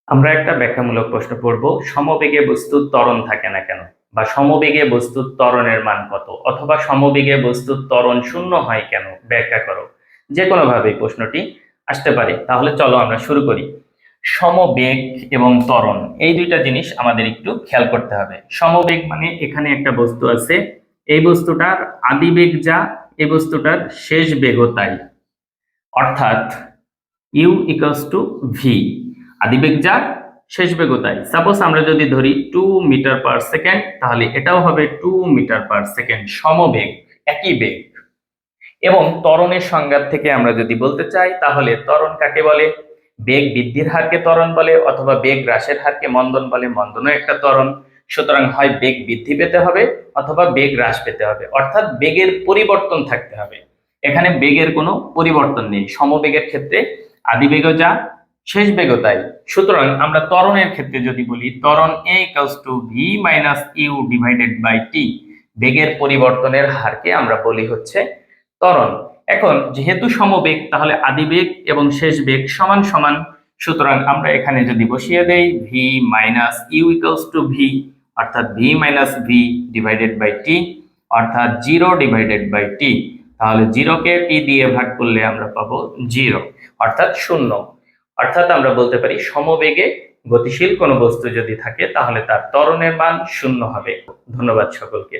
আমরা একটা ব্যাখ্যামূলক প্রশ্ন পড়ব। সমবেগে বস্তুর ত্বরণ থাকে না কেন, বা সমবেগে বস্তুর ত্বরণের মান কত, অথবা সমবেগে বস্তুর ত্বরণ শূন্য হয় কেন, ব্যাখ্যা করো। যে কোনো ভাবে প্রশ্নটি আসতে পারে। তাহলে চলো আমরা শুরু করি। সমবেগ এবং ত্বরণ এই দুইটা জিনিস আমাদের একটু খেয়াল করতে হবে। সমবেগ মানে এখানে একটা বস্তু আছে, এই বস্তুটার আদিবেগ যা, এই বস্তুটার শেষ বেগও তাই। অর্থাৎ ইউ ইকুয়ালস টু ভি, আদিবেগ যা শেষ বেগও তাই। সাপোজ আমরা যদি ধরি 2 মিটার পার সেকেন্ড, তাহলে এটাও হবে 2 মিটার পার সেকেন্ড, সমবেগ, একই বেগ। এবং ত্বরণের সংজ্ঞা থেকে আমরা যদি বলতে চাই, তাহলে ত্বরণ কাকে বলে? বেগ বৃদ্ধির হারকে ত্বরণ বলে, অথবা বেগ হ্রাসের হারকে মন্দন বলে। মন্দনও একটা ত্বরণ। সুতরাং হয় বেগ বৃদ্ধি পেতে হবে অথবা বেগ হ্রাস পেতে হবে, অর্থাৎ বেগের পরিবর্তন থাকতে হবে। এখানে বেগের কোনো পরিবর্তন নেই। সমবেগের ক্ষেত্রে আদিবেগও যা, শেষ বেগও তাই। সুতরাং আমরা ত্বরণের ক্ষেত্রে যদি বলি, ত্বরণ a equals to V minus U divided by T, বেগের পরিবর্তনের হারকে আমরা বলি হচ্ছে ত্বরণ। এখন যেহেতু সমবেগ, তাহলে আদিবেগ এবং শেষ বেগ সমান সমান। সুতরাং আমরা এখানে যদি বসিয়ে দেই V minus U equals to V, অর্থাৎ V minus V divided by T, অর্থাৎ 0/টি, তাহলে 0-কে টি দিয়ে ভাগ করলে আমরা পাবো 0, অর্থাৎ 0। অর্থাৎ আমরা বলতে পারি সমবেগে গতিশীল কোনো বস্তু যদি থাকে, তাহলে তার ত্বরণের মান 0 হবে। ধন্যবাদ সকলকে।